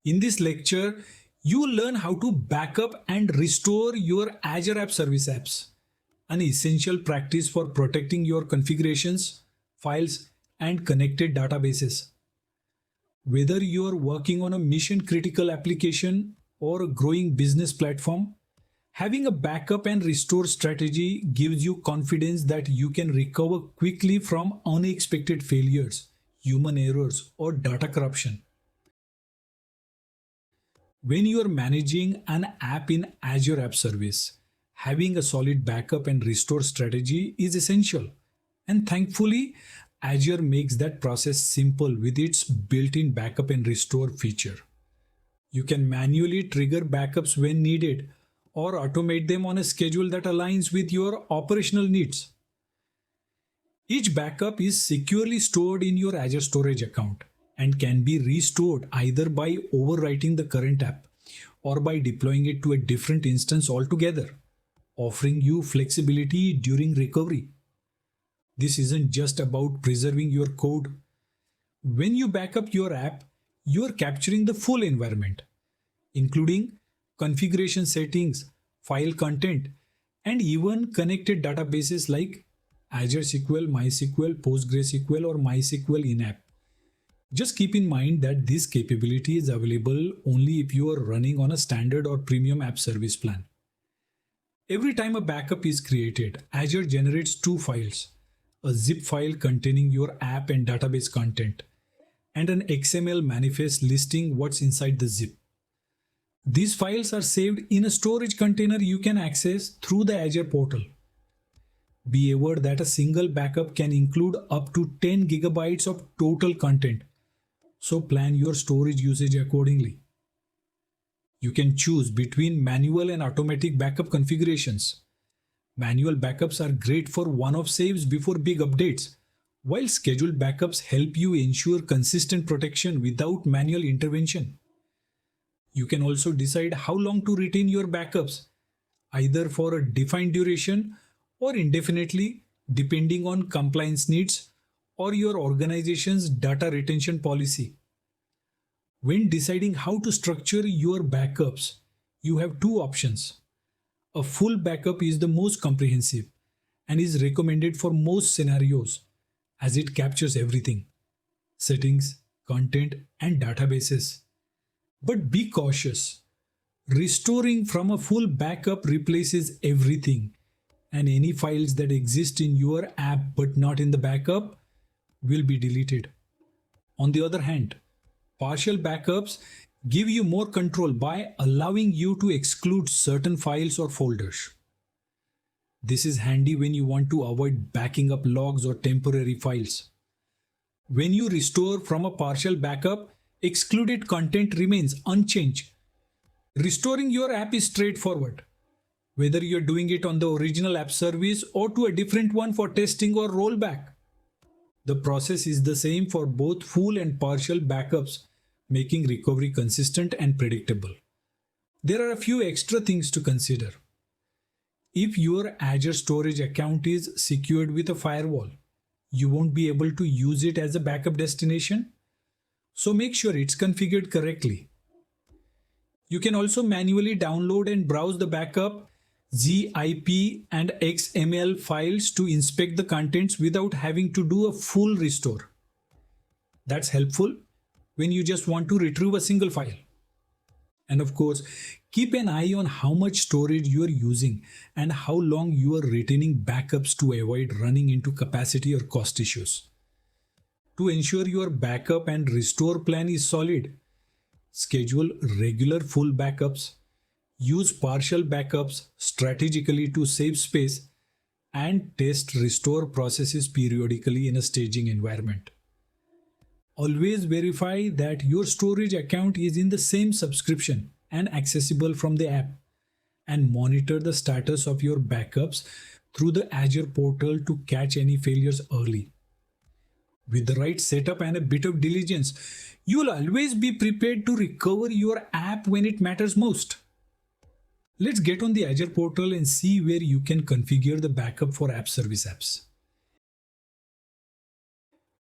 In this lecture, you will learn how to backup and restore your Azure App Service apps, an essential practice for protecting your configurations, files, and connected databases. Whether you are working on a mission critical application or a growing business platform, having a backup and restore strategy gives you confidence that you can recover quickly from unexpected failures, human errors, or data corruption. When you are managing an app in Azure App Service, having a solid backup and restore strategy is essential. And thankfully, Azure makes that process simple with its built in backup and restore feature. You can manually trigger backups when needed or automate them on a schedule that aligns with your operational needs. Each backup is securely stored in your Azure storage account and can be restored either by overwriting the current app or by deploying it to a different instance altogether, offering you flexibility during recovery. This isn't just about preserving your code. When you back up your app, you are capturing the full environment, including configuration settings, file content, and even connected databases like Azure SQL, MySQL, PostgreSQL, or MySQL in-app. Just keep in mind that this capability is available only if you are running on a standard or premium app service plan. Every time a backup is created, Azure generates two files: a zip file containing your app and database content, and an XML manifest listing what's inside the zip. These files are saved in a storage container you can access through the Azure portal. Be aware that a single backup can include up to 10 gigabytes of total content, so plan your storage usage accordingly. You can choose between manual and automatic backup configurations. Manual backups are great for one-off saves before big updates, while scheduled backups help you ensure consistent protection without manual intervention. You can also decide how long to retain your backups, either for a defined duration or indefinitely, depending on compliance needs or your organization's data retention policy. When deciding how to structure your backups, you have two options. A full backup is the most comprehensive and is recommended for most scenarios as it captures everything: settings, content, and databases. But be cautious. Restoring from a full backup replaces everything, and any files that exist in your app but not in the backup will be deleted. On the other hand, partial backups give you more control by allowing you to exclude certain files or folders. This is handy when you want to avoid backing up logs or temporary files. When you restore from a partial backup, excluded content remains unchanged. Restoring your app is straightforward, whether you're doing it on the original app service or to a different one for testing or rollback. The process is the same for both full and partial backups, making recovery consistent and predictable. There are a few extra things to consider. If your Azure storage account is secured with a firewall, you won't be able to use it as a backup destination, so make sure it's configured correctly. You can also manually download and browse the backup ZIP and XML files to inspect the contents without having to do a full restore. That's helpful when you just want to retrieve a single file. And of course, keep an eye on how much storage you are using and how long you are retaining backups to avoid running into capacity or cost issues. To ensure your backup and restore plan is solid, schedule regular full backups, use partial backups strategically to save space, and test restore processes periodically in a staging environment. Always verify that your storage account is in the same subscription and accessible from the app, and monitor the status of your backups through the Azure portal to catch any failures early. With the right setup and a bit of diligence, you will always be prepared to recover your app when it matters most. Let's get on the Azure portal and see where you can configure the backup for app service apps.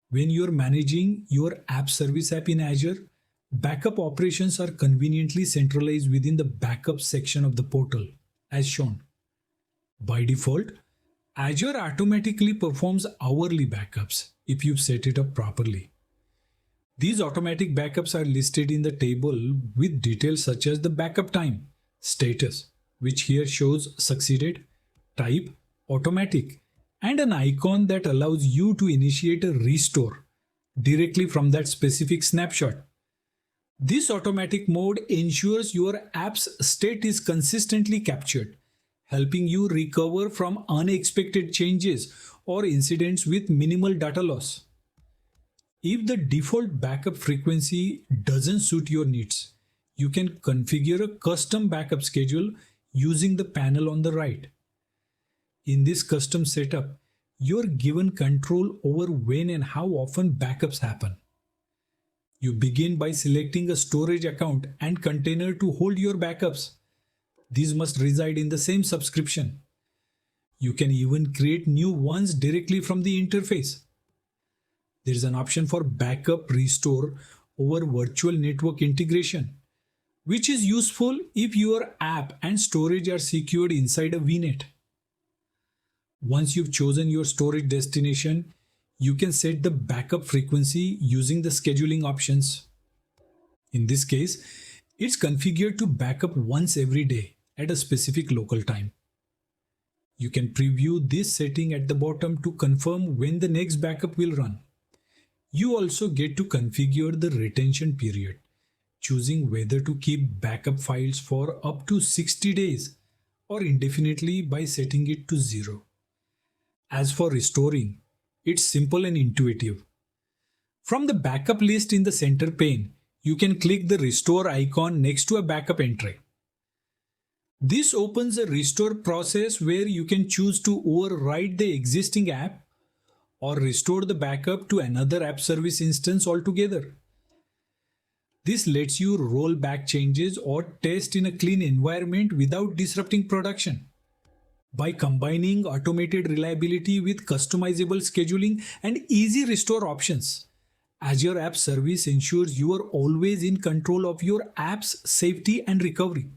When you're managing your app service app in Azure, Backup operations are conveniently centralized within the backup section of the portal, as shown. By default, Azure automatically performs hourly backups if you've set it up properly. These automatic backups are listed in the table with details such as the backup time, status, which here shows succeeded, type, automatic, and an icon that allows you to initiate a restore directly from that specific snapshot. This automatic mode ensures your app's state is consistently captured, helping you recover from unexpected changes or incidents with minimal data loss. If the default backup frequency doesn't suit your needs, you can configure a custom backup schedule using the panel on the right. In this custom setup, you're given control over when and how often backups happen. You begin by selecting a storage account and container to hold your backups. These must reside in the same subscription. You can even create new ones directly from the interface. There is an option for backup restore over virtual network integration, which is useful if your app and storage are secured inside a VNet. Once you've chosen your storage destination, you can set the backup frequency using the scheduling options. In this case, it's configured to backup once every day at a specific local time. You can preview this setting at the bottom to confirm when the next backup will run. You also get to configure the retention period, choosing whether to keep backup files for up to 60 days or indefinitely by setting it to 0. As for restoring, it's simple and intuitive. From the backup list in the center pane, you can click the restore icon next to a backup entry. This opens a restore process where you can choose to override the existing app or restore the backup to another app service instance altogether. This lets you roll back changes or test in a clean environment without disrupting production. By combining automated reliability with customizable scheduling and easy restore options, Azure App Service ensures you are always in control of your app's safety and recovery.